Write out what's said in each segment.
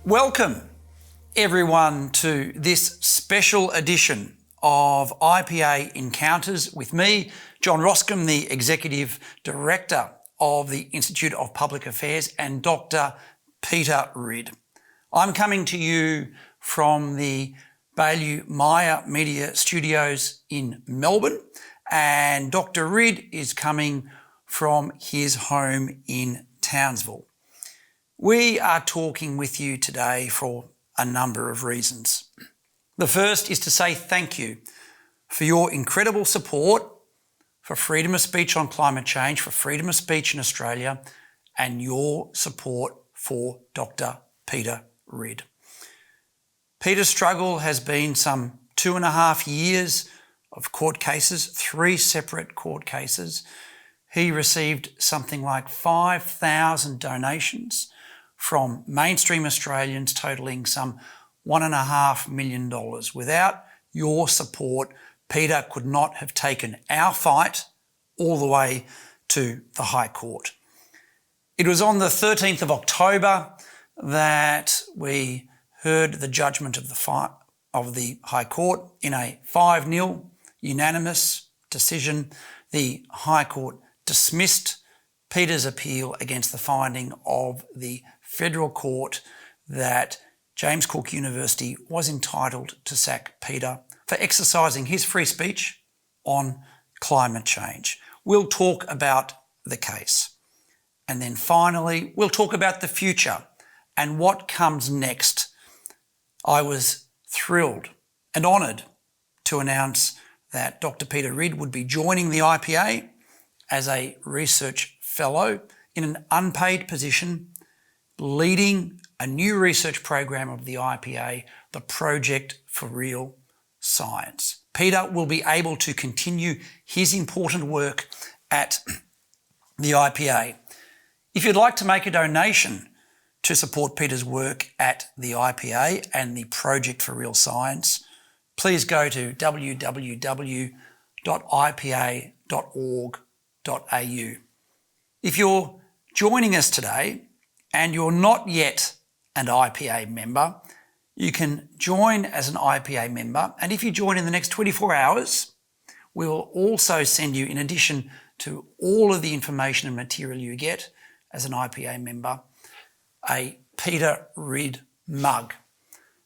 Welcome everyone to this special edition of IPA Encounters with me, John Roskam, the Executive Director of the Institute of Public Affairs, and Dr. Peter Ridd. I'm coming to you from the Baillieu Myer Media Studios in Melbourne, and Dr. Ridd is coming from his home in Townsville. We are talking with you today for a number of reasons. The first is to say thank you for your incredible support for freedom of speech on climate change, for freedom of speech in Australia, and your support for Dr. Peter Ridd. Peter's struggle has been some 2.5 years of court cases, 3 separate court cases. He received something like 5,000 donations from mainstream Australians, totalling some $1.5 million. Without your support, Peter could not have taken our fight all the way to the High Court. It was on the 13th of October that we heard the judgment of the High Court in a 5-0 unanimous decision. The High Court dismissed Peter's appeal against the finding of the Federal Court that James Cook University was entitled to sack Peter for exercising his free speech on climate change. We'll talk about the case. And then finally, we'll talk about the future and what comes next. I was thrilled and honoured to announce that Dr. Peter Ridd would be joining the IPA as a research fellow in an unpaid position, leading a new research program of the IPA, the Project for Real Science. Peter will be able to continue his important work at the IPA. If you'd like to make a donation to support Peter's work at the IPA and the Project for Real Science, please go to www.ipa.org.au. If you're joining us today and you're not yet an IPA member, you can join as an IPA member, and if you join in the next 24 hours, we will also send you, in addition to all of the information and material you get as an IPA member, a Peter Ridd mug.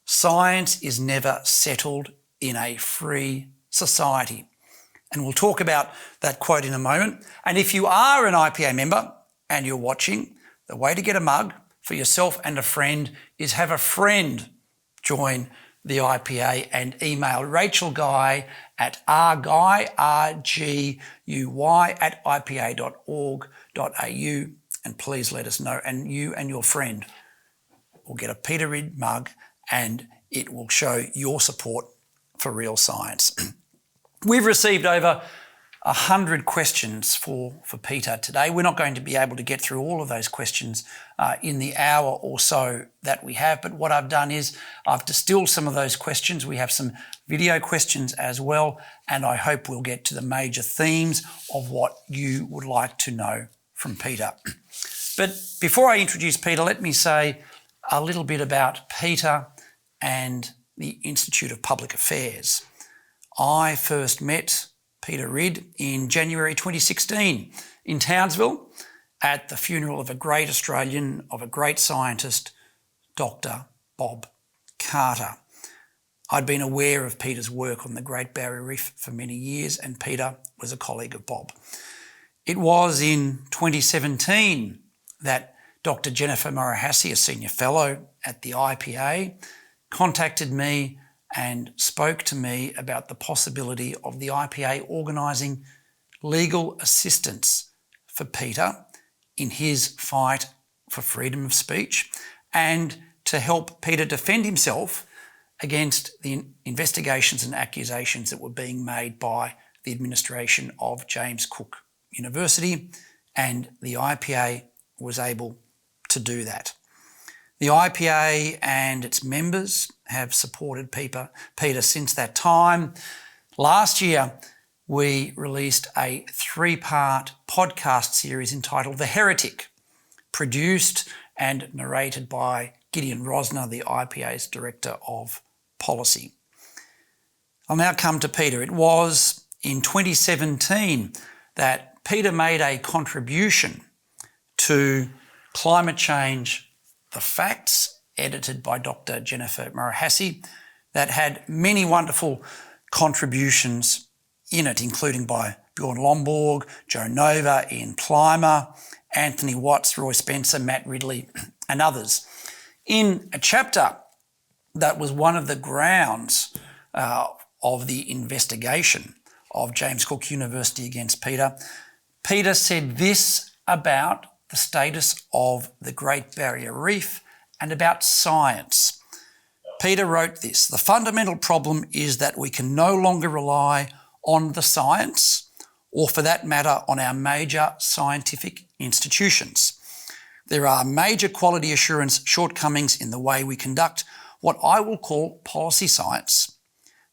Science is never settled in a free society. And we'll talk about that quote in a moment. And if you are an IPA member and you're watching, the way to get a mug for yourself and a friend is have a friend join the IPA and email Rachel Guy at rguy, R-G-U-Y, at ipa.org.au, and please let us know. And you and your friend will get a Peter Ridd mug, and it will show your support for real science. We've received over 100 questions for Peter today. We're not going to be able to get through all of those questions in the hour or so that we have, but what I've done is I've distilled some of those questions. We have some video questions as well, and I hope we'll get to the major themes of what you would like to know from Peter. But before I introduce Peter, let me say a little bit about Peter and the Institute of Public Affairs. I first met Peter Ridd in January 2016 in Townsville at the funeral of a great Australian, of a great scientist, Dr. Bob Carter. I'd been aware of Peter's work on the Great Barrier Reef for many years, and Peter was a colleague of Bob. It was in 2017 that Dr. Jennifer Morahassi, a senior fellow at the IPA, contacted me and spoke to me about the possibility of the IPA organising legal assistance for Peter in his fight for freedom of speech and to help Peter defend himself against the investigations and accusations that were being made by the administration of James Cook University, and the IPA was able to do that. The IPA and its members have supported Peter since that time. Last year, we released a 3-part podcast series entitled The Heretic, produced and narrated by Gideon Rosner, the IPA's Director of Policy. I'll now come to Peter. It was in 2017 that Peter made a contribution to Climate Change, The Facts, edited by Dr. Jennifer Murahassi, that had many wonderful contributions in it, including by Bjorn Lomborg, Joe Nova, Ian Plimer, Anthony Watts, Roy Spencer, Matt Ridley, and others. In a chapter that was one of the grounds of the investigation of James Cook University against Peter, Peter said this about the status of the Great Barrier Reef and about science. Peter wrote this: "The fundamental problem is that we can no longer rely on the science, or for that matter, on our major scientific institutions. There are major quality assurance shortcomings in the way we conduct what I will call policy science,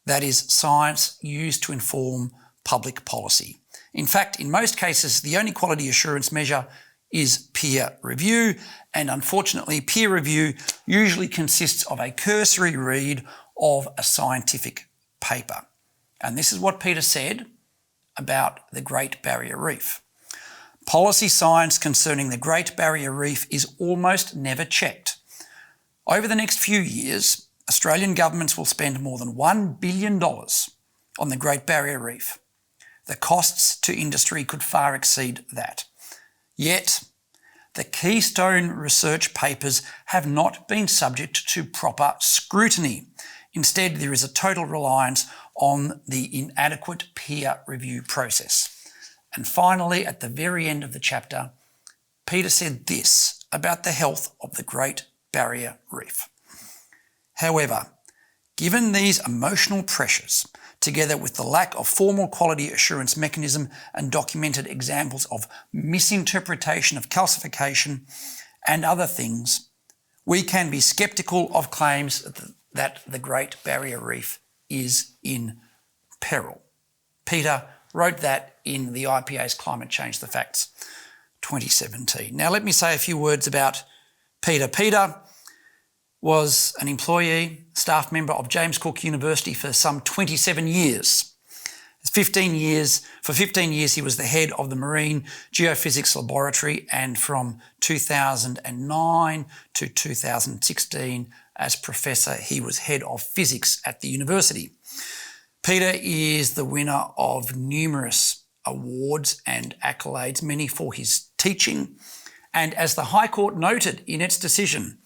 that is, science used to inform public policy. In fact, in most cases, the only quality assurance measure is peer review, and unfortunately, peer review usually consists of a cursory read of a scientific paper." And this is what Peter said about the Great Barrier Reef. "Policy science concerning the Great Barrier Reef is almost never checked. Over the next few years, Australian governments will spend more than $1 billion on the Great Barrier Reef. The costs to industry could far exceed that. Yet, the keystone research papers have not been subject to proper scrutiny. Instead, there is a total reliance on the inadequate peer review process." And finally, at the very end of the chapter, Peter said this about the health of the Great Barrier Reef: "However, given these emotional pressures, together with the lack of formal quality assurance mechanism and documented examples of misinterpretation of calcification and other things, we can be sceptical of claims that the Great Barrier Reef is in peril." Peter wrote that in the IPA's Climate Change, The Facts 2017. Now let me say a few words about Peter. Peter was an employee, staff member of James Cook University for some 27 years. For 15 years, he was the head of the Marine Geophysics Laboratory, and from 2009 to 2016, as professor, he was head of physics at the university. Peter is the winner of numerous awards and accolades, many for his teaching, and as the High Court noted in its decision,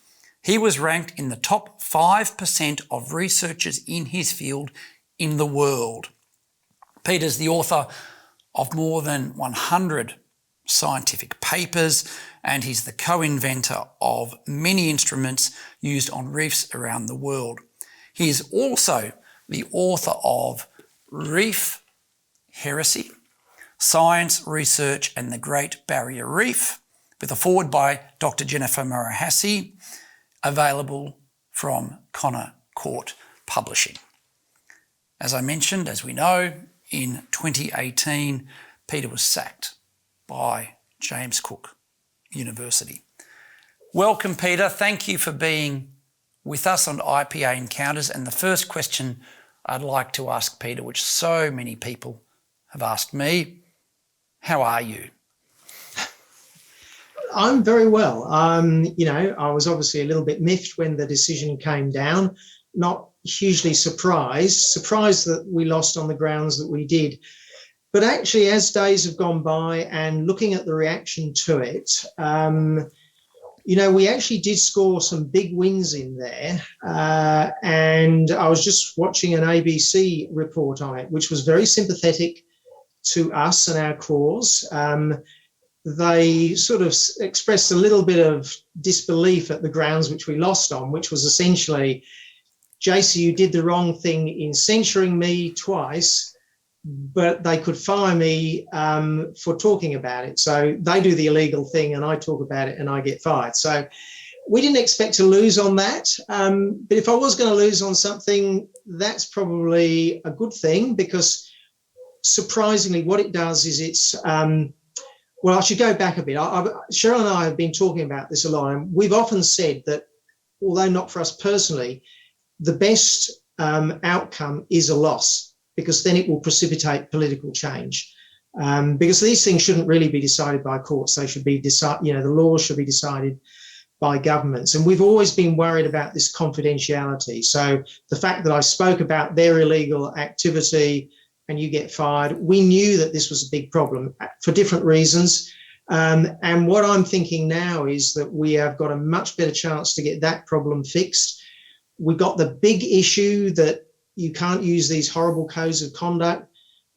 he was ranked in the top 5% of researchers in his field in the world. Peter's the author of more than 100 scientific papers, and he's the co-inventor of many instruments used on reefs around the world. He is also the author of Reef Heresy, Science, Research and the Great Barrier Reef, with a foreword by Dr. Jennifer Murahassi, available from Connor Court Publishing. As I mentioned, as we know, in 2018, Peter was sacked by James Cook University. Welcome, Peter. Thank you for being with us on IPA Encounters. And the first question I'd like to ask Peter, which so many people have asked me, how are you? I'm very well. I was obviously a little bit miffed when the decision came down, not hugely surprised that we lost on the grounds that we did. But actually, as days have gone by and looking at the reaction to it, we actually did score some big wins in there. And I was just watching an ABC report on it, which was very sympathetic to us and our cause. They sort of expressed a little bit of disbelief at the grounds which we lost on, which was essentially, JC, you did the wrong thing in censuring me twice, but they could fire me for talking about it. So they do the illegal thing and I talk about it and I get fired. So we didn't expect to lose on that. But if I was going to lose on something, that's probably a good thing, because surprisingly what it does is it's Well, I should go back a bit. Cheryl and I have been talking about this a lot, and we've often said that, although not for us personally, the best outcome is a loss, because then it will precipitate political change. Because these things shouldn't really be decided by courts. They should be the laws should be decided by governments. And we've always been worried about this confidentiality. So the fact that I spoke about their illegal activity and you get fired, we knew that this was a big problem for different reasons. And what I'm thinking now is that we have got a much better chance to get that problem fixed. We got the big issue that you can't use these horrible codes of conduct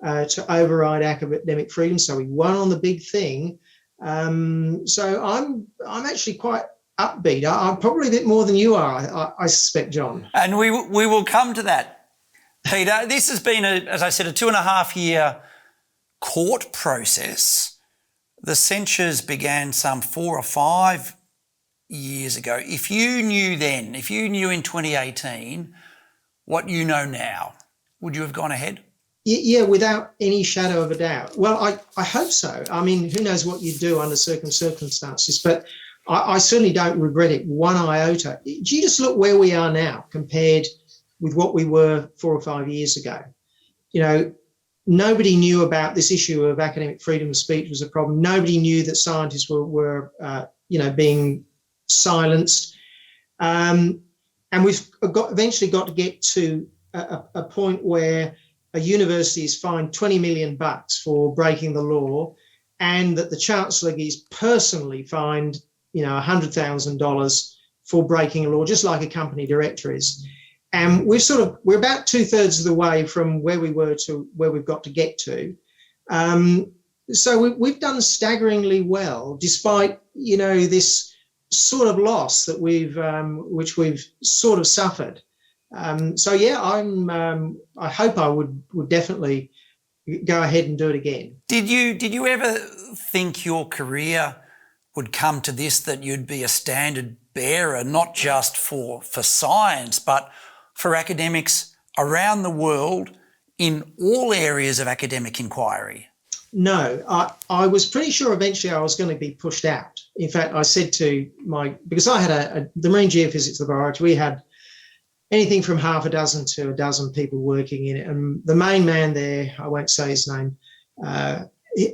to override academic freedom. So we won on the big thing. So I'm actually quite upbeat. I'm probably a bit more than you are, I suspect, John. And we will come to that, Peter. This has been, as I said, a 2.5 year court process. The censures began some 4 or 5 years ago. If you knew then, if you knew in 2018 what you know now, would you have gone ahead? Yeah, without any shadow of a doubt. Well, I hope so. I mean, who knows what you'd do under certain circumstances, but I certainly don't regret it one iota. Do you just look where we are now compared with what we were 4 or 5 years ago? You know, nobody knew about this issue of academic freedom of speech was a problem. Nobody knew that scientists were being silenced. And we've eventually got to get to a point where a university is fined $20 million for breaking the law, and that the Chancellor is personally fined, $100,000 for breaking a law, just like a company director is. And we're about 2/3 of the way from where we were to where we've got to get to. So we've done staggeringly well, despite, this sort of loss that which we've sort of suffered. I hope I would definitely go ahead and do it again. Did you ever think your career would come to this, that you'd be a standard bearer, not just for science, but for academics around the world in all areas of academic inquiry? No, I was pretty sure eventually I was going to be pushed out. In fact, I said to because I had the Marine Geophysics Laboratory, we had anything from half a dozen to a dozen people working in it. And the main man there, I won't say his name,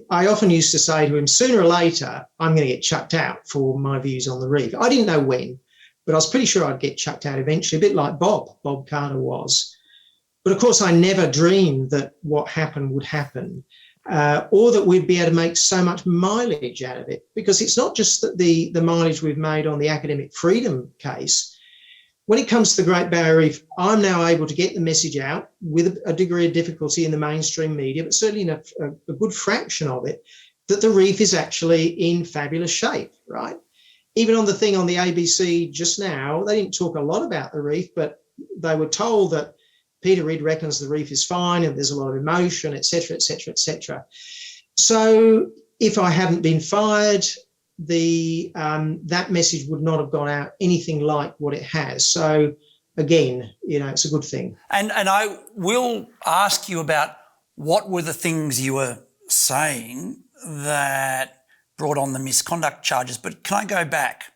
I often used to say to him, sooner or later, I'm going to get chucked out for my views on the reef. I didn't know when, but I was pretty sure I'd get chucked out eventually, a bit like Bob Carter was. But of course, I never dreamed that what happened would happen, or that we'd be able to make so much mileage out of it, because it's not just that the mileage we've made on the academic freedom case. When it comes to the Great Barrier Reef, I'm now able to get the message out with a degree of difficulty in the mainstream media, but certainly in a good fraction of it, that the reef is actually in fabulous shape, right? Even on the thing on the ABC just now, they didn't talk a lot about the reef, but they were told that Peter Ridd reckons the reef is fine and there's a lot of emotion, et cetera, et cetera, et cetera. So if I hadn't been fired, that message would not have gone out anything like what it has. So again, it's a good thing. And I will ask you about what were the things you were saying that brought on the misconduct charges, but can I go back?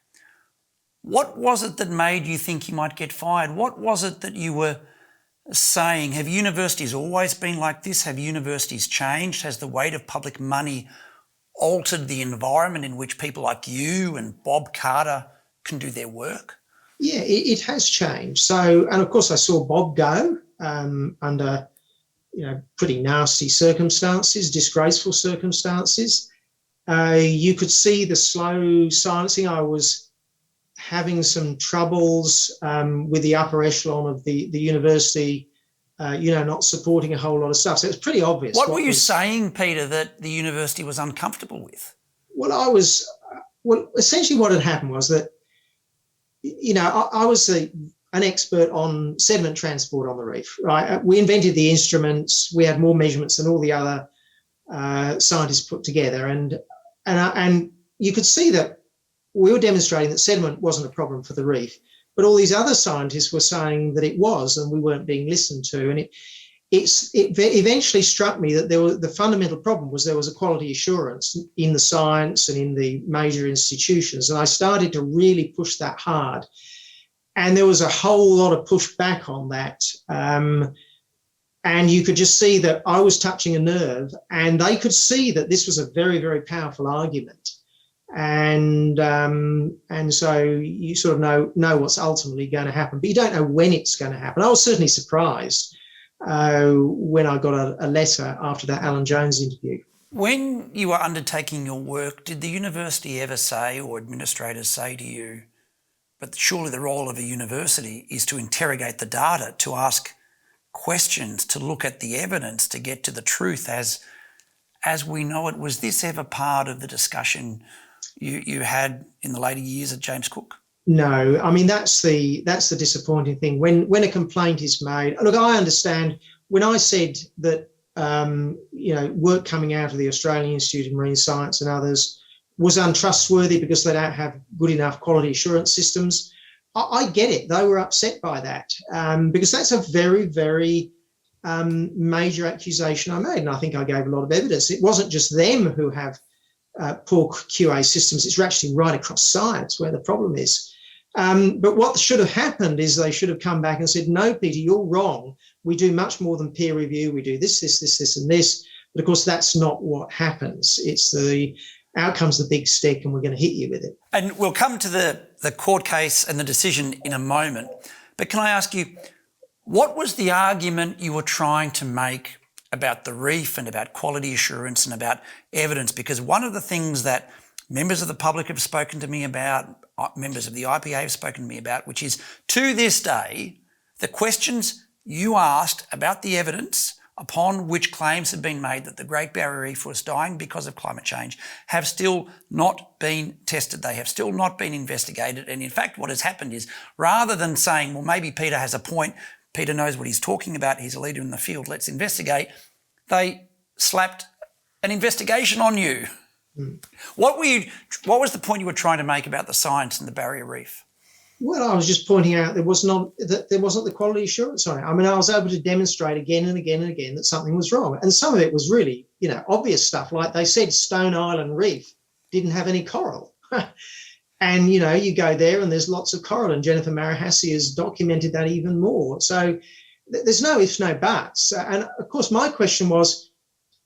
What was it that made you think you might get fired? What was it that you were saying? Have universities always been like this? Have universities changed? Has the weight of public money altered the environment in which people like you and Bob Carter can do their work? Yeah, it has changed. So, and of course I saw Bob go under, pretty nasty circumstances, disgraceful circumstances. You could see the slow silencing. I was having some troubles with the upper echelon of the university, not supporting a whole lot of stuff. So it's pretty obvious. What were you saying, Peter, that the university was uncomfortable with? Well, essentially what had happened was that, I was an expert on sediment transport on the reef, right? We invented the instruments. We had more measurements than all the other scientists put together. And you could see that we were demonstrating that sediment wasn't a problem for the reef. But all these other scientists were saying that it was, and we weren't being listened to. And it eventually struck me that the fundamental problem was there was a quality assurance in the science and in the major institutions. And I started to really push that hard. And there was a whole lot of pushback on that. And you could just see that I was touching a nerve, and they could see that this was a very, very powerful argument. And so you sort of know what's ultimately going to happen, but you don't know when it's going to happen. I was certainly surprised when I got a letter after that Alan Jones interview. When you were undertaking your work, did the university ever say, or administrators say to you, but surely the role of a university is to interrogate the data, to ask questions, to look at the evidence, to get to the truth as we know it? Was this ever part of the discussion you had in the later years at James Cook? No, I mean, that's the disappointing thing. When a complaint is made, look, I understand when I said that, work coming out of the Australian Institute of Marine Science and others was untrustworthy because they don't have good enough quality assurance systems. I get it. They were upset by that because that's a very, very major accusation I made. And I think I gave a lot of evidence. It wasn't just them who have poor QA systems. It's actually right across science where the problem is. But what should have happened is they should have come back and said, no, Peter, you're wrong. We do much more than peer review. We do this, and this. But of course, that's not what happens. It's out comes the big stick and we're going to hit you with it. And we'll come to the court case and the decision in a moment. But can I ask you, what was the argument you were trying to make about the reef and about quality assurance and about evidence? Because one of the things that members of the public have spoken to me about, members of the IPA have spoken to me about, which is to this day, the questions you asked about the evidence upon which claims have been made that the Great Barrier Reef was dying because of climate change have still not been tested. They have still not been investigated. And in fact, what has happened is rather than saying, well, maybe Peter has a point, Peter knows what he's talking about, he's a leader in the field, let's investigate, they slapped an investigation on you. Mm. What was the point you were trying to make about the science and the Barrier Reef? Well, I was just pointing out there wasn't the quality assurance on it. I mean, I was able to demonstrate again and again and again that something was wrong. And some of it was really, obvious stuff. Like they said Stone Island Reef didn't have any coral. And, you go there and there's lots of coral. And Jennifer Marahasi has documented that even more. So there's no ifs, no buts. And, of course, my question was,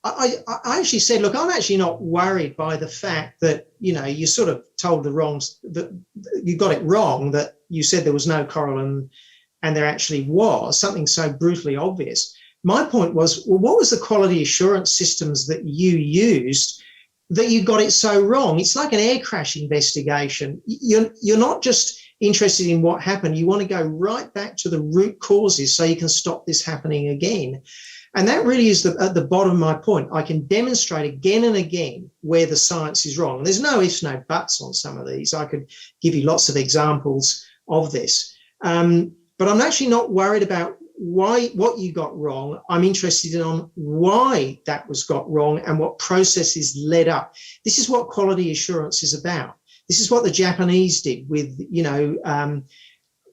I actually said, look, I'm actually not worried by the fact that, you sort of told that you got it wrong, that you said there was no coral and there actually was, something so brutally obvious. My point was, well, what was the quality assurance systems that you used that you got it so wrong? It's like an air crash investigation. You're not just interested in what happened. You want to go right back to the root causes so you can stop this happening again. And that really is at the bottom of my point. I can demonstrate again and again where the science is wrong. There's no ifs, no buts on some of these. I could give you lots of examples of this. But I'm actually not worried about what you got wrong. I'm interested in why that was got wrong and what processes led up. This is what quality assurance is about. This is what the Japanese did with,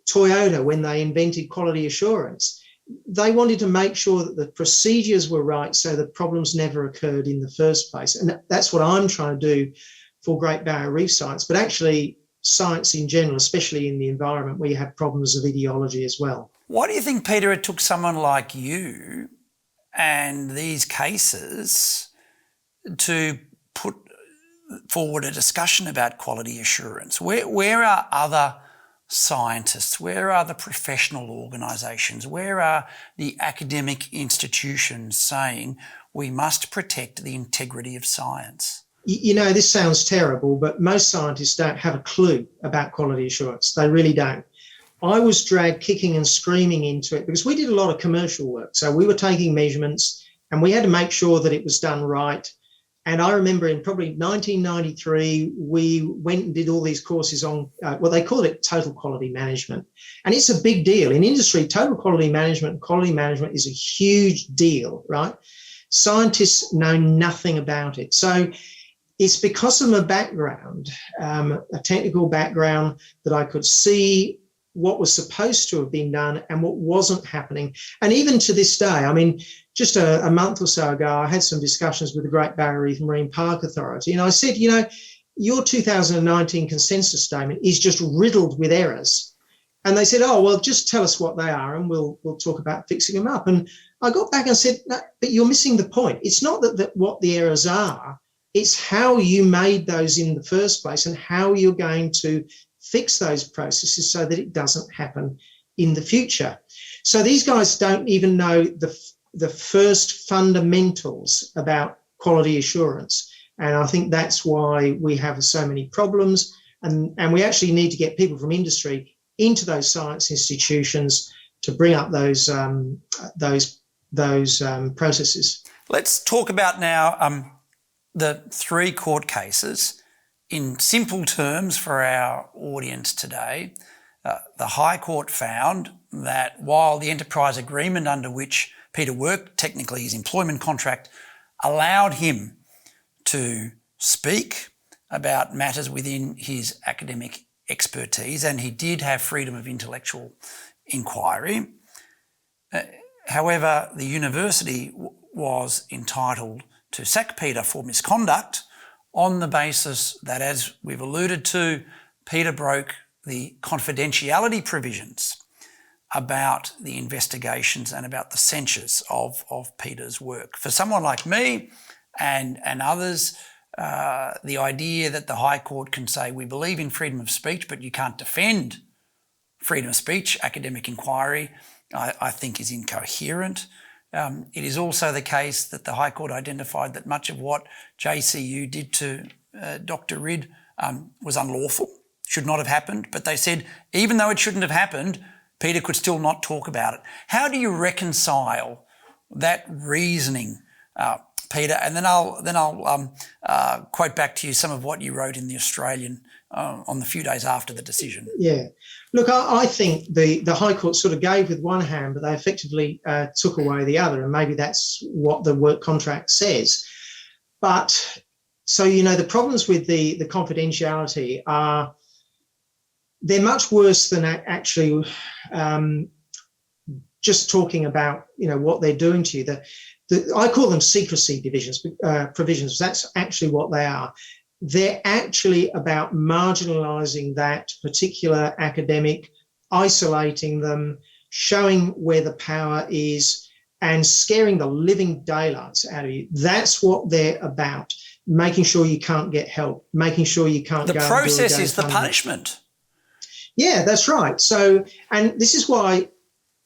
Toyota when they invented quality assurance. They wanted to make sure that the procedures were right so that problems never occurred in the first place. And that's what I'm trying to do for Great Barrier Reef science, but actually science in general, especially in the environment where you have problems of ideology as well. Why do you think, Peter, it took someone like you and these cases to put forward a discussion about quality assurance? Where are other scientists? Where are the professional organisations? Where are the academic institutions saying we must protect the integrity of science? This sounds terrible, but most scientists don't have a clue about quality assurance. They really don't. I was dragged kicking and screaming into it because we did a lot of commercial work. So we were taking measurements and we had to make sure that it was done right. And I remember in probably 1993, we went and did all these courses on, they called it total quality management. And it's a big deal. In industry, total quality management is a huge deal, right? Scientists know nothing about it. So it's because of my background, a technical background, that I could see what was supposed to have been done and what wasn't happening. And even to this day, I mean, just a month or so ago, I had some discussions with the Great Barrier Reef Marine Park Authority, and I said, you know, your 2019 consensus statement is just riddled with errors. And they said, oh, well, just tell us what they are and we'll talk about fixing them up. And I got back and said, no, but you're missing the point. It's not that what the errors are, it's how you made those in the first place and how you're going to fix those processes so that it doesn't happen in the future. So these guys don't even know the first fundamentals about quality assurance. And I think that's why we have so many problems. And we actually need to get people from industry into those science institutions to bring up those processes. Let's talk about now the 3 court cases. In simple terms for our audience today, the High Court found that while the enterprise agreement under which Peter worked, technically his employment contract, allowed him to speak about matters within his academic expertise, and he did have freedom of intellectual inquiry. However, the university was entitled to sack Peter for misconduct on the basis that, as we've alluded to, Peter broke the confidentiality provisions about the investigations and about the censures of Peter's work. For someone like me and others, the idea that the High Court can say, we believe in freedom of speech, but you can't defend freedom of speech, academic inquiry, I think is incoherent. It is also the case that the High Court identified that much of what JCU did to Dr. Ridd was unlawful, should not have happened. But they said, even though it shouldn't have happened, Peter could still not talk about it. How do you reconcile that reasoning, Peter? And then I'll quote back to you some of what you wrote in The Australian on the few days after the decision. Yeah. Look, I think the High Court sort of gave with one hand, but they effectively took away the other, and maybe that's what the work contract says. But so, you know, the problems with the confidentiality are, they're much worse than actually just talking about, you know, what they're doing to you. I call them secrecy provisions. That's actually what they are. They're actually about marginalising that particular academic, isolating them, showing where the power is, and scaring the living daylights out of you. That's what they're about, making sure you can't get help, making sure you can't go. The process is the punishment. Yeah, that's right. So, and this is why,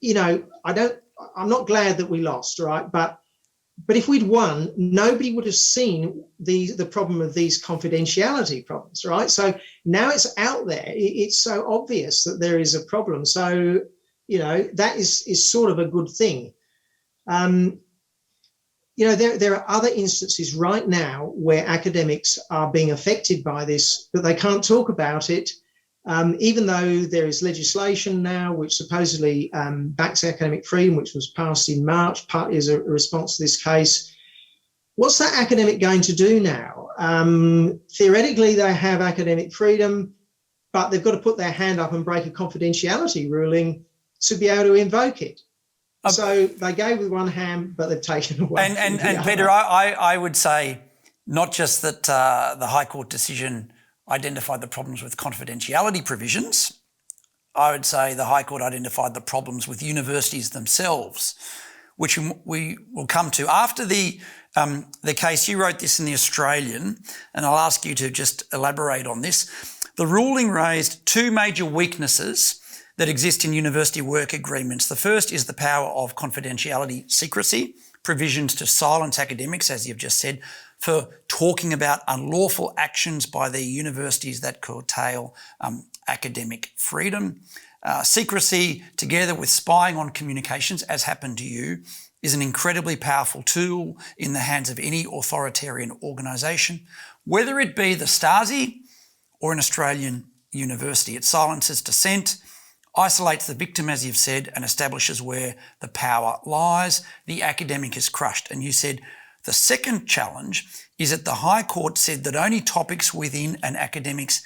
you know, I'm not glad that we lost, right? But if we'd won, nobody would have seen the problem of these confidentiality problems, right? So now it's out there. It's so obvious that there is a problem. So, you know, that is sort of a good thing. You know, there are other instances right now where academics are being affected by this, but they can't talk about it, even though there is legislation now which supposedly backs academic freedom, which was passed in March, partly as a response to this case. What's that academic going to do now? Theoretically, they have academic freedom, but they've got to put their hand up and break a confidentiality ruling to be able to invoke it. So they gave with one hand, but they've taken away. And Peter, I would say not just that the High Court decision identified the problems with confidentiality provisions. I would say the High Court identified the problems with universities themselves, which we will come to. After the case, you wrote this in The Australian, and I'll ask you to just elaborate on this. The ruling raised 2 major weaknesses that exist in university work agreements. The first is the power of confidentiality secrecy, provisions to silence academics, as you've just said, for talking about unlawful actions by the universities that curtail academic freedom. Secrecy, together with spying on communications, as happened to you, is an incredibly powerful tool in the hands of any authoritarian organisation, whether it be the Stasi or an Australian university. It silences dissent, isolates the victim, as you've said, and establishes where the power lies. The academic is crushed. And you said the second challenge is that the High Court said that only topics within an academic's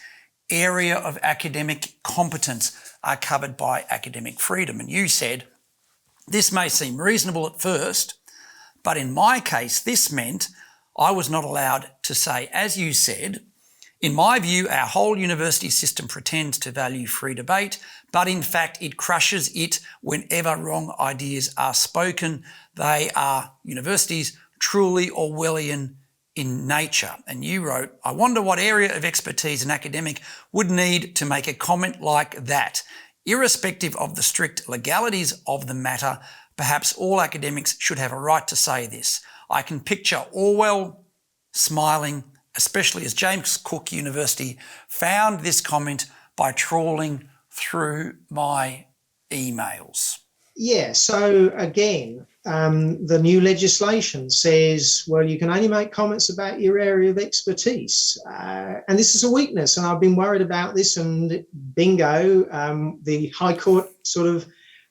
area of academic competence are covered by academic freedom. And you said, this may seem reasonable at first, but in my case, this meant I was not allowed to say, as you said, in my view, our whole university system pretends to value free debate, but in fact, it crushes it whenever wrong ideas are spoken. They are, universities, truly Orwellian in nature. And you wrote, I wonder what area of expertise an academic would need to make a comment like that. Irrespective of the strict legalities of the matter, perhaps all academics should have a right to say this. I can picture Orwell smiling, especially as James Cook University found this comment by trawling through my emails. Yeah, so again, the new legislation says, well, you can only make comments about your area of expertise. And this is a weakness, and I've been worried about this, and bingo, the High Court sort of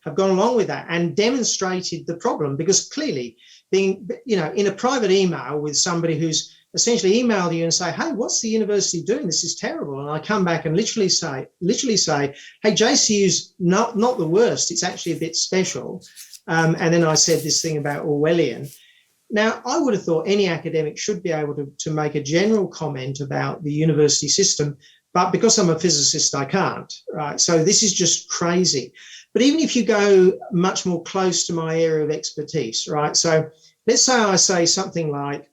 have gone along with that and demonstrated the problem, because clearly being, in a private email with somebody who's essentially emailed you and say, hey, what's the university doing? This is terrible. And I come back and literally say, hey, JCU's not the worst. It's actually a bit special. And then I said this thing about Orwellian. Now, I would have thought any academic should be able to make a general comment about the university system, but because I'm a physicist, I can't, right? So this is just crazy. But even if you go much more close to my area of expertise, right? So let's say I say something like,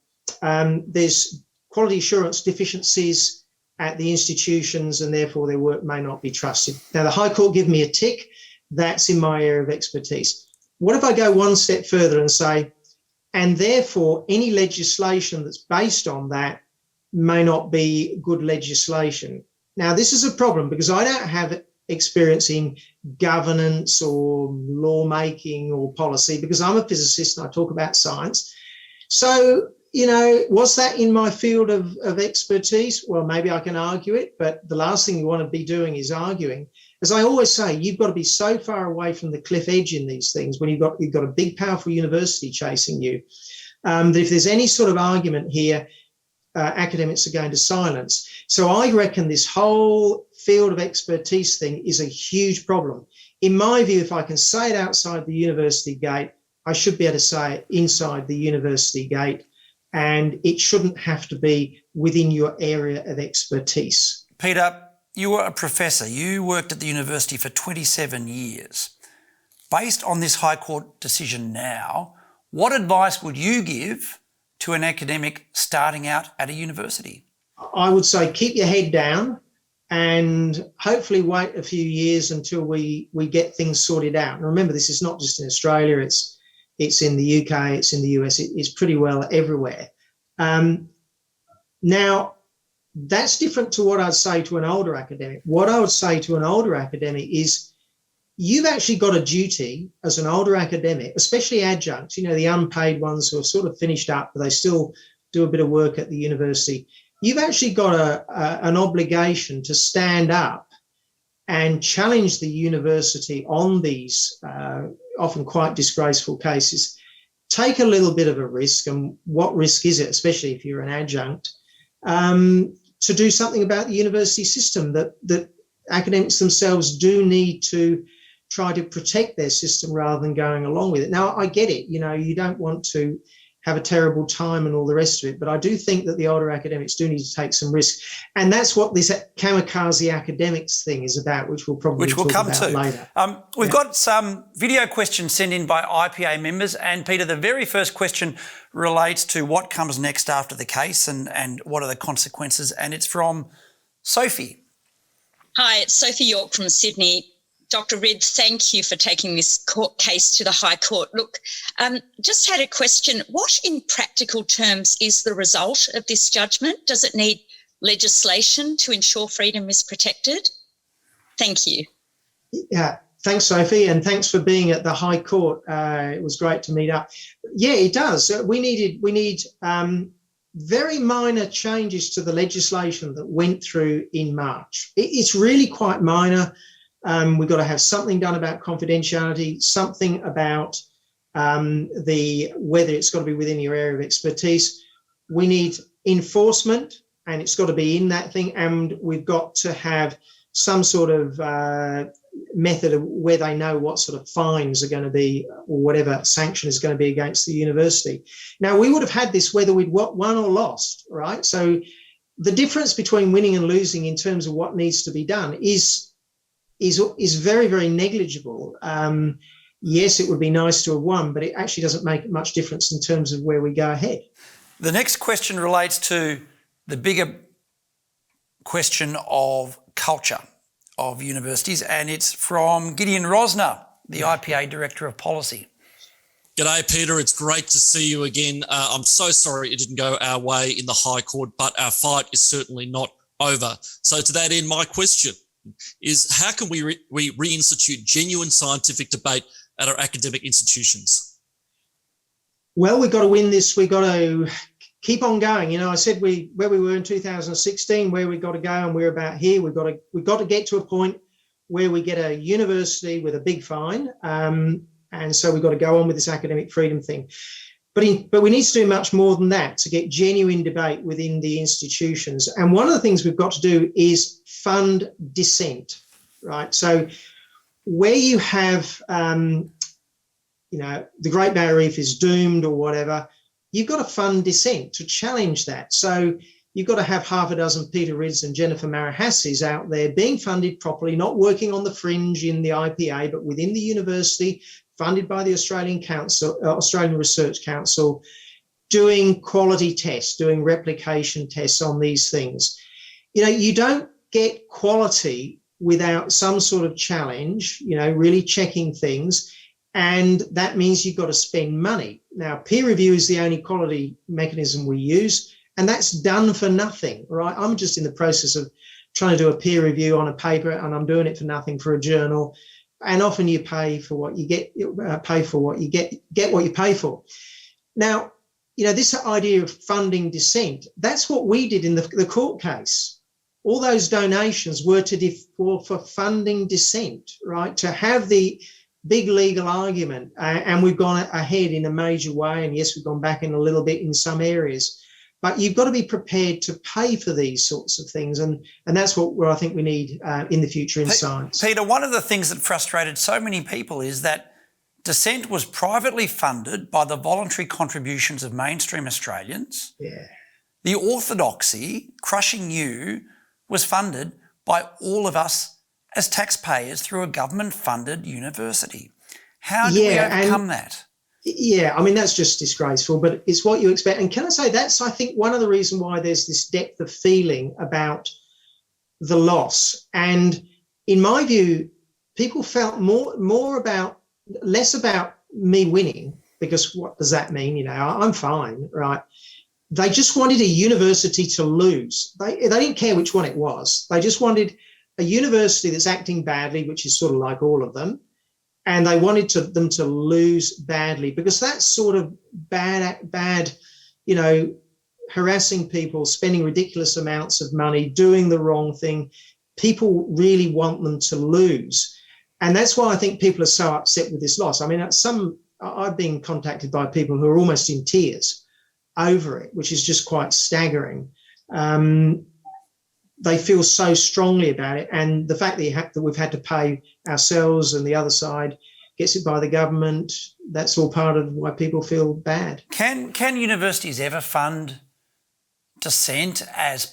there's quality assurance deficiencies at the institutions and therefore their work may not be trusted. Now, the High Court give me a tick. That's in my area of expertise. What if I go one step further and say, and therefore any legislation that's based on that may not be good legislation? Now, this is a problem because I don't have experience in governance or lawmaking or policy because I'm a physicist and I talk about science. So, was that in my field of expertise? Well, maybe I can argue it, but the last thing you want to be doing is arguing. As I always say, you've got to be so far away from the cliff edge in these things when you've got a big, powerful university chasing you, that if there's any sort of argument here, academics are going to silence. So I reckon this whole field of expertise thing is a huge problem. In my view, if I can say it outside the university gate, I should be able to say it inside the university gate, and it shouldn't have to be within your area of expertise. Peter, you were a professor. You worked at the university for 27 years. Based on this High Court decision now, what advice would you give to an academic starting out at a university? I would say keep your head down and hopefully wait a few years until we get things sorted out. And remember, this is not just in Australia, it's in the UK, it's in the US, it's pretty well everywhere. Now, that's different to what I'd say to an older academic. What I would say to an older academic is you've actually got a duty as an older academic, especially adjuncts, the unpaid ones who are sort of finished up, but they still do a bit of work at the university. You've actually got an obligation to stand up and challenge the university on these often quite disgraceful cases. Take a little bit of a risk, and what risk is it, especially if you're an adjunct, to do something about the university system, that academics themselves do need to try to protect their system rather than going along with it. Now, I get it, you don't want to have a terrible time and all the rest of it, but I do think that the older academics do need to take some risk. And that's what this kamikaze academics thing is about, which we'll probably talk about later. We've got some video questions sent in by IPA members, and Peter, the very first question relates to what comes next after the case and what are the consequences, and it's from Sophie. Hi, it's Sophie York from Sydney. Dr. Ridd, thank you for taking this court case to the High Court. Look, just had a question. What in practical terms is the result of this judgment? Does it need legislation to ensure freedom is protected? Thank you. Yeah, thanks, Sophie, and thanks for being at the High Court. It was great to meet up. Yeah, it does. We need very minor changes to the legislation that went through in March. It's really quite minor. We've got to have something done about confidentiality, something about whether it's got to be within your area of expertise. We need enforcement and it's got to be in that thing, and we've got to have some sort of method of where they know what sort of fines are going to be or whatever sanction is going to be against the university. Now, we would have had this whether we'd won or lost, right? So the difference between winning and losing in terms of what needs to be done is very, very negligible. Yes, it would be nice to have won, but it actually doesn't make much difference in terms of where we go ahead. The next question relates to the bigger question of culture of universities, and it's from Gideon Rosner, the IPA Director of Policy. G'day, Peter. It's great to see you again. I'm so sorry it didn't go our way in the High Court, but our fight is certainly not over. So to that end, my question is, how can we reinstitute genuine scientific debate at our academic institutions? Well, we've got to win this. We've got to keep on going. You know, I said where we were in 2016, where we got to go, and we're about here. We've got to get to a point where we get a university with a big fine, and so we've got to go on with this academic freedom thing. But we need to do much more than that to get genuine debate within the institutions. And one of the things we've got to do is fund dissent, right? So where you have, the Great Barrier Reef is doomed or whatever, you've got to fund dissent to challenge that. So you've got to have half a dozen Peter Ridds and Jennifer Marahassis out there being funded properly, not working on the fringe in the IPA, but within the university, funded by the Australian Research Council, doing quality tests, doing replication tests on these things. You know, you don't get quality without some sort of challenge, really checking things. And that means you've got to spend money. Now, peer review is the only quality mechanism we use, and that's done for nothing, right? I'm just in the process of trying to do a peer review on a paper, and I'm doing it for nothing for a journal. And often you pay for what you get, get what you pay for. Now, this idea of funding dissent, that's what we did in the court case. All those donations were for funding dissent, right? To have the big legal argument, and we've gone ahead in a major way, and yes, we've gone back in a little bit in some areas, but you've got to be prepared to pay for these sorts of things, and that's what I think we need in the future in science. Peter, one of the things that frustrated so many people is that dissent was privately funded by the voluntary contributions of mainstream Australians. Yeah. The orthodoxy, crushing you, was funded by all of us as taxpayers through a government-funded university. How do we overcome that? Yeah, I mean, that's just disgraceful, but it's what you expect. And can I say that's, I think, one of the reasons why there's this depth of feeling about the loss. And in my view, people felt less about me winning, because what does that mean? I'm fine, right? They just wanted a university to lose. They didn't care which one it was. They just wanted a university that's acting badly, which is sort of like all of them, and they wanted them to lose badly, because that's sort of bad, harassing people, spending ridiculous amounts of money, doing the wrong thing. People really want them to lose. And that's why I think people are so upset with this loss. I mean, I've been contacted by people who are almost in tears over it, which is just quite staggering. They feel so strongly about it, and the fact that we've had to pay ourselves and the other side gets it by the government, that's all part of why people feel bad. Can universities ever fund dissent as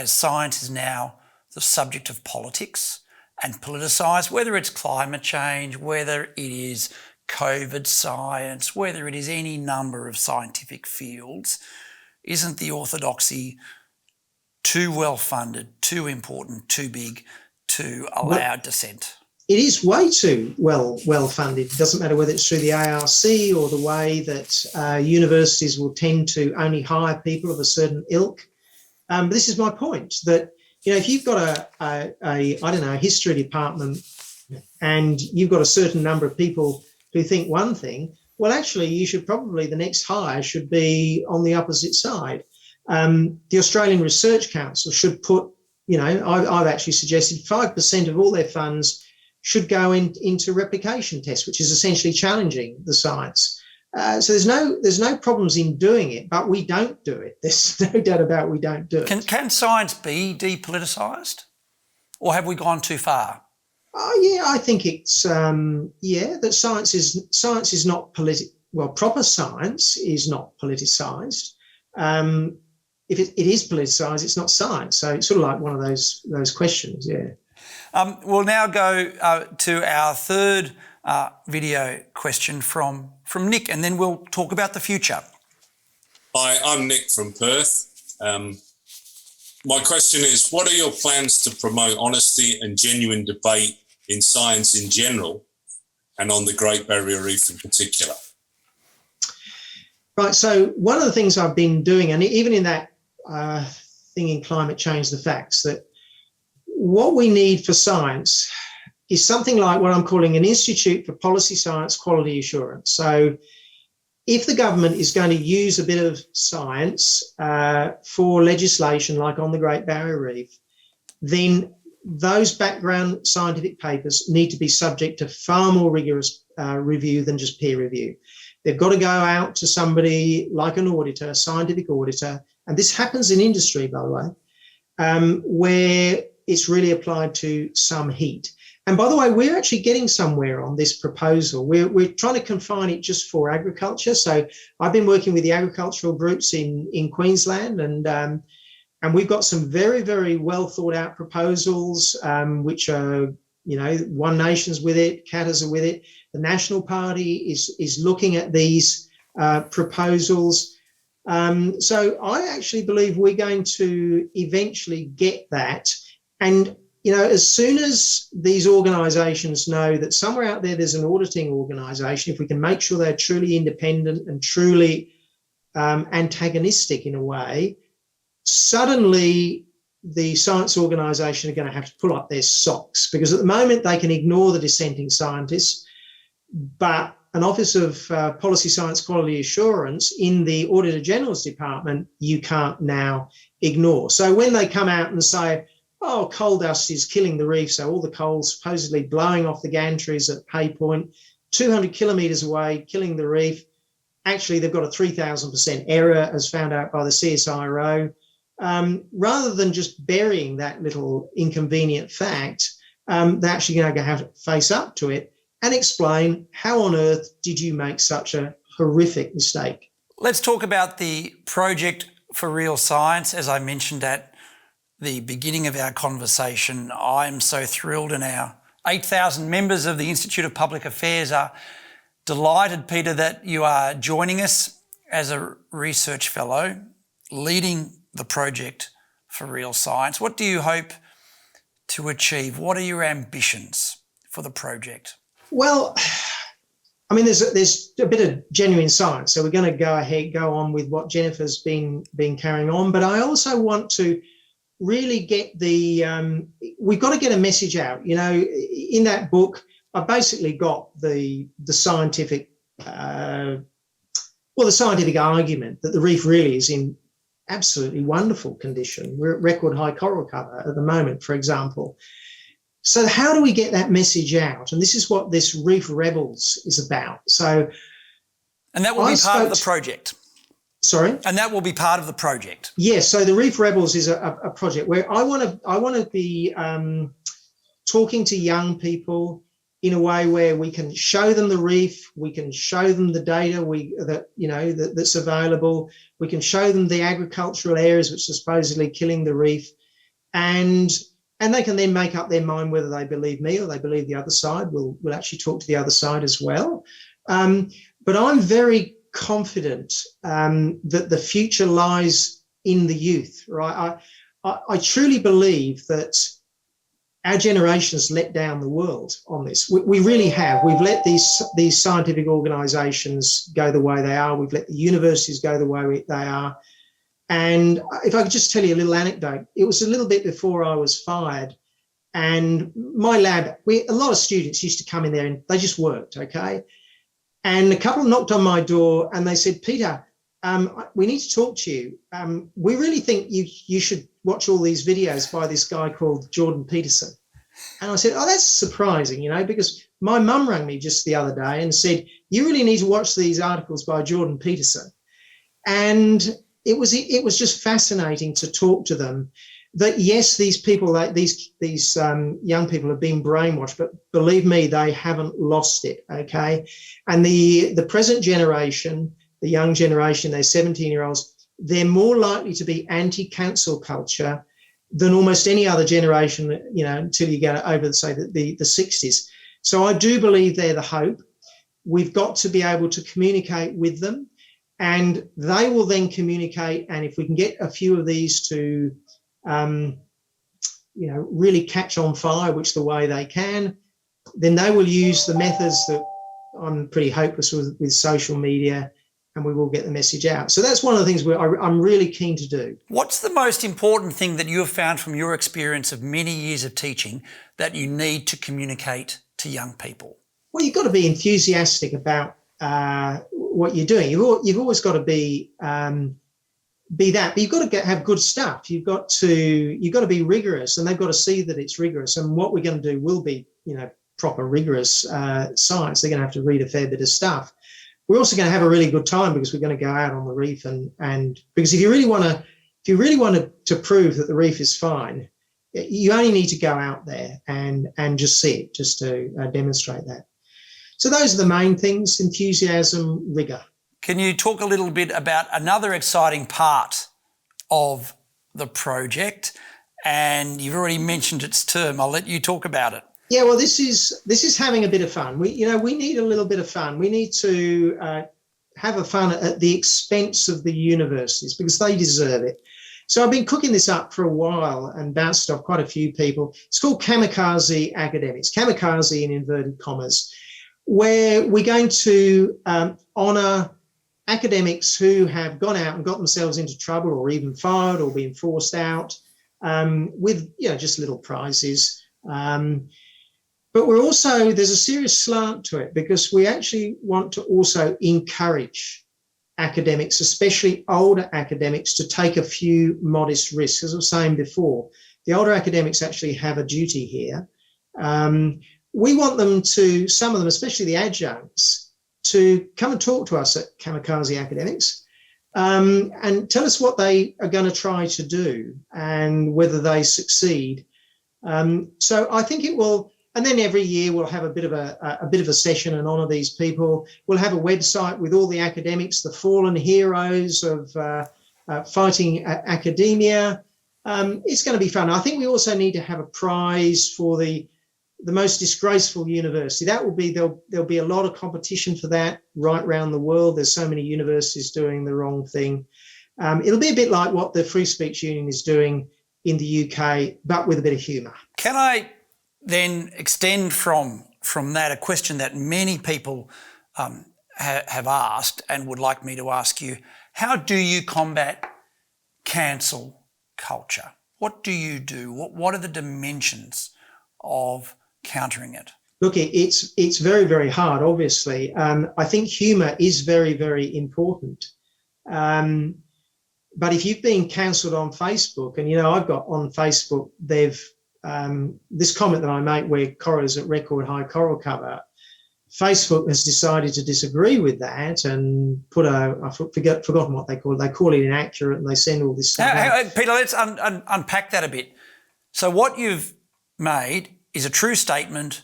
science is now the subject of politics and politicised, whether it's climate change, whether it is COVID science, whether it is any number of scientific fields? Isn't the orthodoxy too well funded, too important, too big to allow dissent? It is way too well funded. It doesn't matter whether it's through the ARC or the way that universities will tend to only hire people of a certain ilk. But this is my point, that if you've got a history department and you've got a certain number of people who think one thing, well, actually, the next hire should be on the opposite side. The Australian Research Council should put, I've actually suggested 5% of all their funds should go into replication tests, which is essentially challenging the science. So there's no problems in doing it, but we don't do it. There's no doubt about we don't do it. Can science be depoliticised, or have we gone too far? Oh yeah, I think it's that science is not proper science is not politicised. If it is politicised, it's not science. So it's sort of like one of those questions. Yeah. We'll now go to our third video question from Nick, and then we'll talk about the future. Hi, I'm Nick from Perth. My question is, what are your plans to promote honesty and genuine debate in science in general and on the Great Barrier Reef in particular? Right, so one of the things I've been doing, and even in that thing in Climate Change, the facts, that what we need for science is something like what I'm calling an Institute for Policy Science Quality Assurance. So if the government is going to use a bit of science for legislation like on the Great Barrier Reef, then those background scientific papers need to be subject to far more rigorous review than just peer review. They've got to go out to somebody like an auditor, a scientific auditor, and this happens in industry, by the way, where it's really applied to some heat. And by the way, we're actually getting somewhere on this proposal. We're trying to confine it just for agriculture. So I've been working with the agricultural groups in Queensland, and we've got some very, very well thought out proposals, which are, One Nation's with it, Qatar's are with it. The National Party is looking at these proposals. So I actually believe we're going to eventually get that. And, as soon as these organisations know that somewhere out there's an auditing organisation, if we can make sure they're truly independent and truly antagonistic in a way, suddenly the science organisation are going to have to pull up their socks, because at the moment they can ignore the dissenting scientists, but an Office of Policy Science Quality Assurance in the Auditor General's Department, you can't now ignore. So when they come out and say, oh, coal dust is killing the reef, so all the coal's supposedly blowing off the gantries at Pay Point, 200 kilometres away, killing the reef, actually they've got a 3,000% error as found out by the CSIRO. Rather than just burying that little inconvenient fact, they're actually going to have to face up to it and explain how on earth did you make such a horrific mistake. Let's talk about the Project for Real Science. As I mentioned at the beginning of our conversation, I'm so thrilled, and our 8,000 members of the Institute of Public Affairs are delighted, Peter, that you are joining us as a research fellow, leading the Project for Real Science. What do you hope to achieve? What are your ambitions for the project? Well, I mean, there's a bit of genuine science, so we're going to go on with what Jennifer's been carrying on. But I also want to really get we've got to get a message out. In that book, I basically got the scientific, the scientific argument that the reef really is in absolutely wonderful condition. We're at record high coral cover at the moment, for example. So how do we get that message out? And this is what this Reef Rebels is about. And that will be part of the project. Sorry? And that will be part of the project. Yes. So the Reef Rebels is a project where I want to be talking to young people in a way where we can show them the reef, we can show them the data that's available, we can show them the agricultural areas which are supposedly killing the reef, and they can then make up their mind whether they believe me or they believe the other side. We'll actually talk to the other side as well. But I'm very confident that the future lies in the youth, right? I truly believe that our generation has let down the world on this. We really have. We've let these scientific organisations go the way they are. We've let the universities go the way they are. And if I could just tell you a little anecdote, it was a little bit before I was fired, and my lab, a lot of students used to come in there and they just worked, okay? And a couple knocked on my door and they said, Peter, we need to talk to you. We really think you should watch all these videos by this guy called Jordan Peterson. And I said, oh, that's surprising, because my mum rang me just the other day and said, you really need to watch these articles by Jordan Peterson. And it was just fascinating to talk to them that, yes, these people, these young people have been brainwashed, but believe me, they haven't lost it, okay? And the present generation, the young generation, they're 17-year-olds, they're more likely to be anti-cancel culture than almost any other generation, until you get over, say, the 60s. So I do believe they're the hope. We've got to be able to communicate with them, and they will then communicate. And if we can get a few of these to, really catch on fire, which the way they can, then they will use the methods that I'm pretty hopeless with social media, and we will get the message out. So that's one of the things I'm really keen to do. What's the most important thing that you have found from your experience of many years of teaching that you need to communicate to young people? Well, you've got to be enthusiastic about what you're doing. You've always got to be that, but you've got to have good stuff. You've got to be rigorous, and they've got to see that it's rigorous. And what we're going to do will be, proper rigorous science. They're going to have to read a fair bit of stuff. We're also going to have a really good time because we're going to go out on the reef and because if you really want to prove that the reef is fine, you only need to go out there and just see it, just to demonstrate that. So those are the main things: enthusiasm, rigour. Can you talk a little bit about another exciting part of the project? And you've already mentioned its term. I'll let you talk about it. Yeah, well, this is having a bit of fun. We need a little bit of fun. We need to have a fun at the expense of the universities because they deserve it. So I've been cooking this up for a while and bounced off quite a few people. It's called Kamikaze Academics, kamikaze in inverted commas, where we're going to honour academics who have gone out and got themselves into trouble or even fired or been forced out with, just little prizes. But there's a serious slant to it because we actually want to also encourage academics, especially older academics, to take a few modest risks. As I was saying before, the older academics actually have a duty here. We want them to, some of them, especially the adjuncts, to come and talk to us at Kamikaze Academics and tell us what they are going to try to do and whether they succeed. So I think it will. And then every year we'll have a bit of a session and honour these people. We'll have a website with all the academics, the fallen heroes of fighting academia. It's going to be fun. I think we also need to have a prize for the most disgraceful university. That will be there'll be a lot of competition for that right around the world. There's so many universities doing the wrong thing. It'll be a bit like what the Free Speech Union is doing in the UK, but with a bit of humour. Can I then extend from that a question that many people have asked and would like me to ask you? How do you combat cancel culture? What do you do? What are the dimensions of countering it? Look, it's very, very hard, obviously. I think humour is very, very important. But if you've been cancelled on Facebook, and, I've got on Facebook, this comment that I make where coral is at record high coral cover, Facebook has decided to disagree with that and put I've forgotten what they call it. They call it inaccurate and they send all this stuff out. Peter, let's unpack that a bit. So what you've made is a true statement,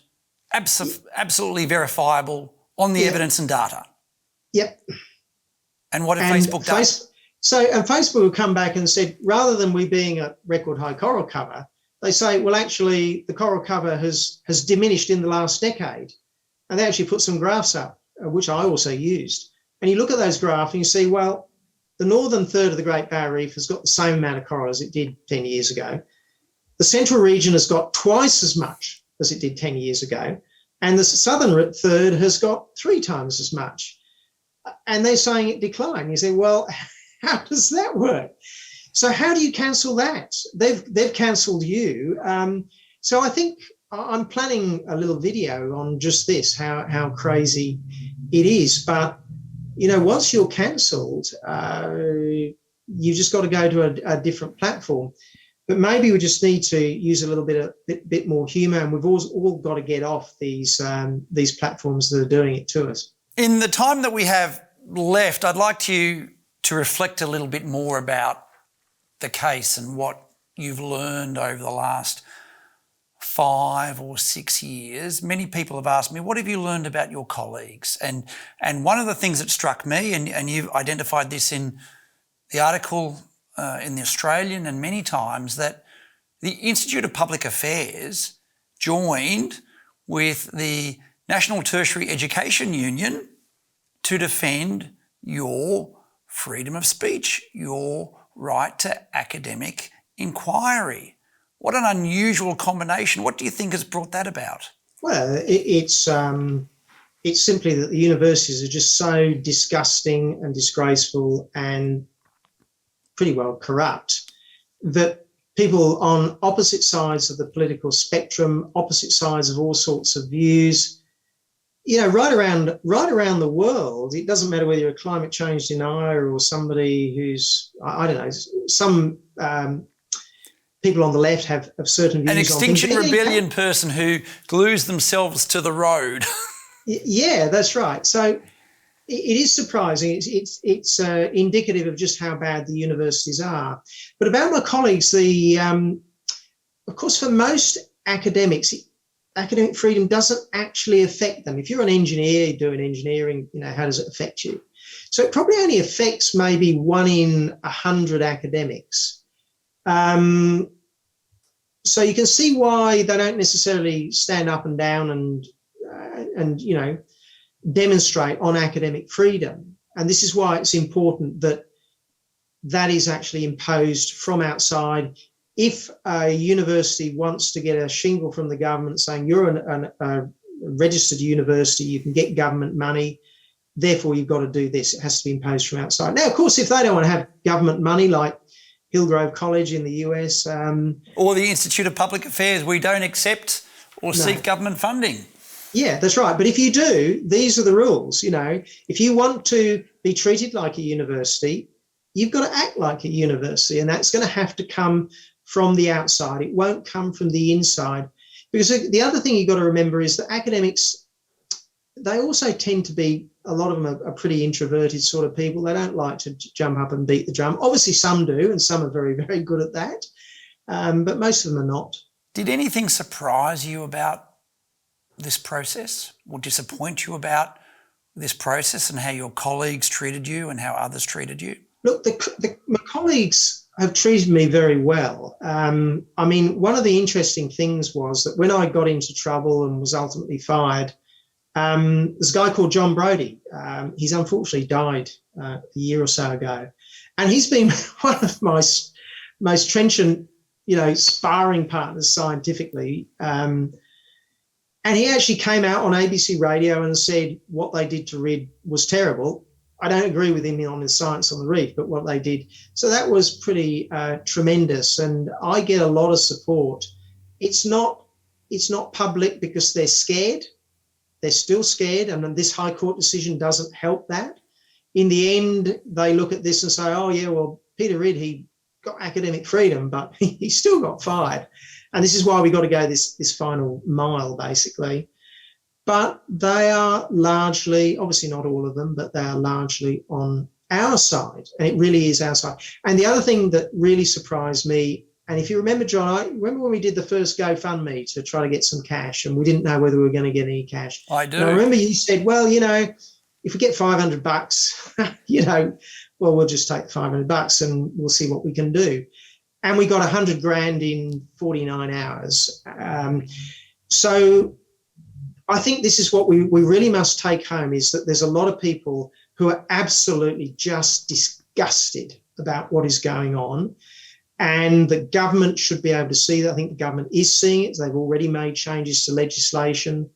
absolutely verifiable on the evidence and data. Yep. And what did Facebook do? And Facebook have come back and said, rather than we being at record high coral cover, they say, well, actually, the coral cover has diminished in the last decade. And they actually put some graphs up, which I also used. And you look at those graphs and you see, well, the northern third of the Great Barrier Reef has got the same amount of coral as it did 10 years ago. The central region has got twice as much as it did 10 years ago. And the southern third has got 3 times as much. And they're saying it declined. You say, well, how does that work? So how do you cancel that? They've cancelled you. So I think I'm planning a little video on just this, how crazy it is. But, once you're cancelled, you've just got to go to a different platform. But maybe we just need to use a little bit more humour, and we've all got to get off these platforms that are doing it to us. In the time that we have left, I'd like you to reflect a little bit more about the case and what you've learned over the last 5 or 6 years. Many people have asked me, what have you learned about your colleagues? And one of the things that struck me, and you've identified this in the article in the Australian and many times, that the Institute of Public Affairs joined with the National Tertiary Education Union to defend your freedom of speech, your right to academic inquiry. What an unusual combination. What do you think has brought that about? Well, it's simply that the universities are just so disgusting and disgraceful and pretty well corrupt that people on opposite sides of the political spectrum, opposite sides of all sorts of views, right around the world, it doesn't matter whether you're a climate change denier or somebody who's, I don't know, some people on the left have certain views. An Extinction Rebellion person who glues themselves to the road. Yeah, that's right. So it is surprising. It's indicative of just how bad the universities are. But about my colleagues, of course, for most academics, academic freedom doesn't actually affect them. If you're an engineer doing engineering, how does it affect you? So it probably only affects maybe 1 in 100 academics. So you can see why they don't necessarily stand up and down and demonstrate on academic freedom. And this is why it's important that is actually imposed from outside. If a university wants to get a shingle from the government saying you're a registered university, you can get government money, therefore you've got to do this, it has to be imposed from outside. Now, of course, if they don't want to have government money, like Hillgrove College in the US. Or the Institute of Public Affairs, we don't accept or seek government funding. Yeah, that's right. But if you do, these are the rules. If you want to be treated like a university, you've got to act like a university, and that's going to have to come from the outside. It won't come from the inside. Because the other thing you've got to remember is that academics, they also tend to be, a lot of them are pretty introverted sort of people. They don't like to jump up and beat the drum. Obviously some do, and some are very, very good at that. But most of them are not. Did anything surprise you about this process, or disappoint you about this process and how your colleagues treated you and how others treated you? Look, my colleagues have treated me very well. One of the interesting things was that when I got into trouble and was ultimately fired, there's a guy called John Brodie. He's unfortunately died a year or so ago. And he's been one of my most trenchant, sparring partners scientifically. And he actually came out on ABC Radio and said what they did to Rid was terrible. I don't agree with him on his science on the reef, but what they did. So that was pretty tremendous. And I get a lot of support. It's not public because they're scared. They're still scared. And this High Court decision doesn't help that. In the end, they look at this and say, oh, yeah, well, Peter Rid, he got academic freedom, but he still got fired. And this is why we got to go this final mile, basically. But they are largely, obviously not all of them, but they are largely on our side. And it really is our side. And the other thing that really surprised me, and if you remember, John, I remember when we did the first GoFundMe to try to get some cash, and we didn't know whether we were going to get any cash. I do. And I remember you said, well, if we get $500, well, we'll just take the $500 and we'll see what we can do. And we got $100,000 in 49 hours. So I think this is what we really must take home, is that there's a lot of people who are absolutely just disgusted about what is going on. And the government should be able to see that. I think the government is seeing it. They've already made changes to legislation.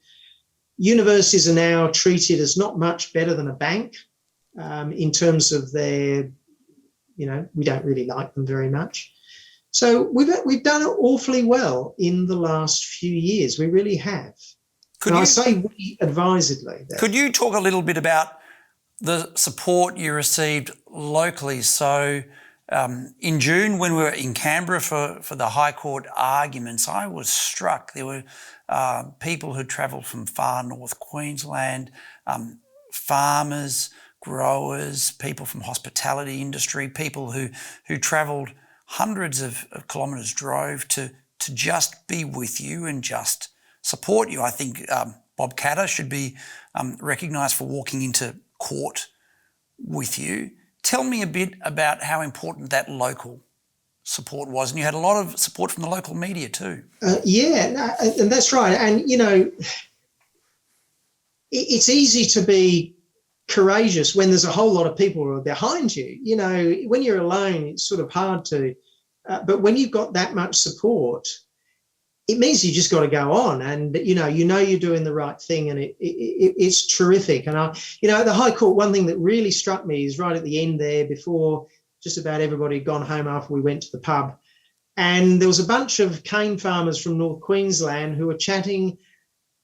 Universities are now treated as not much better than a bank in terms of their, we don't really like them very much. So we've done it awfully well in the last few years. We really have. I say we advisedly. Could you talk a little bit about the support you received locally? So In June, when we were in Canberra for the High Court arguments, I was struck. There were people who travelled from far north Queensland, farmers, growers, people from hospitality industry, people who travelled hundreds of kilometres, drove to just be with you and just support you. I think Bob Catter should be recognised for walking into court with you. Tell me a bit about how important that local support was. And you had a lot of support from the local media too. And that's right. And, you know, it's easy to be courageous when there's a whole lot of people who are behind you. You know, when you're alone, it's sort of hard to. But when you've got that much support, it means you just got to go on, and you know you're doing the right thing, and it's terrific. And at the High Court, one thing that really struck me is right at the end there, before just about everybody had gone home after we went to the pub, and there was a bunch of cane farmers from North Queensland who were chatting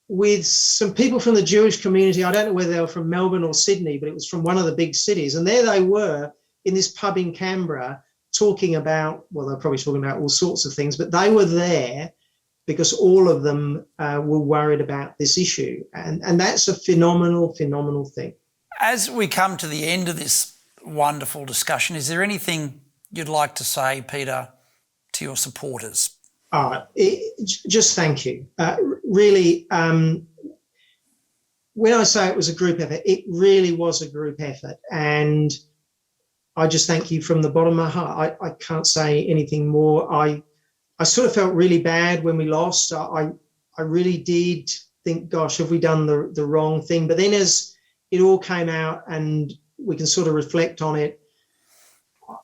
with some people from the Jewish community. I don't know whether they were from Melbourne or Sydney, but it was from one of the big cities, and there they were in this pub in Canberra talking about, well, they're probably talking about all sorts of things, but they were there because all of them were worried about this issue. And that's a phenomenal thing. As we come to the end of this wonderful discussion, is there anything you'd like to say, Peter, to your supporters? Just thank you. Really, when I say it was a group effort, it really was a group effort. And I just thank you from the bottom of my heart. I can't say anything more. I sort of felt really bad when we lost. I really did think, gosh, have we done the wrong thing? But then as it all came out and we can sort of reflect on it,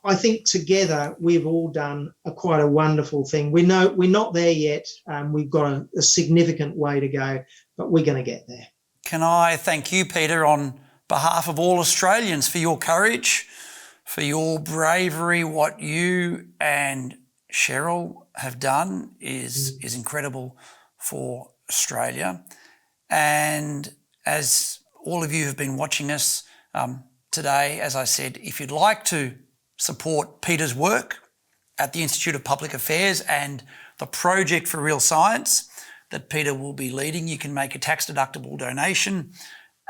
I think together we've all done quite a wonderful thing. We know we're not there yet. We've got a significant way to go, but we're going to get there. Can I thank you, Peter, on behalf of all Australians for your courage, for your bravery. What you and Cheryl have done is incredible for Australia. And as all of you have been watching us today, as I said, if you'd like to support Peter's work at the Institute of Public Affairs and the Project for Real Science that Peter will be leading, you can make a tax-deductible donation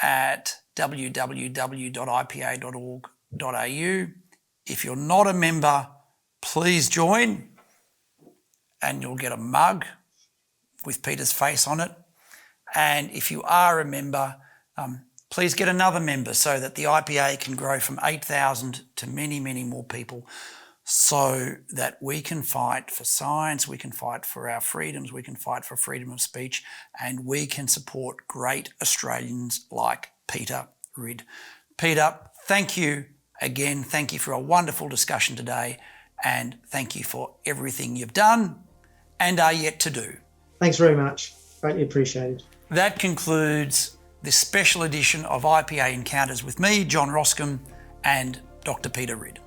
at www.ipa.org.au. If you're not a member, please join, and you'll get a mug with Peter's face on it. And if you are a member, please get another member so that the IPA can grow from 8,000 to many, many more people, so that we can fight for science, we can fight for our freedoms, we can fight for freedom of speech, and we can support great Australians like Peter Ridd. Peter, thank you again. Thank you for a wonderful discussion today, and thank you for everything you've done and are yet to do. Thanks very much. Greatly appreciated. That concludes this special edition of IPA Encounters with me, John Roskam, and Dr. Peter Ridd.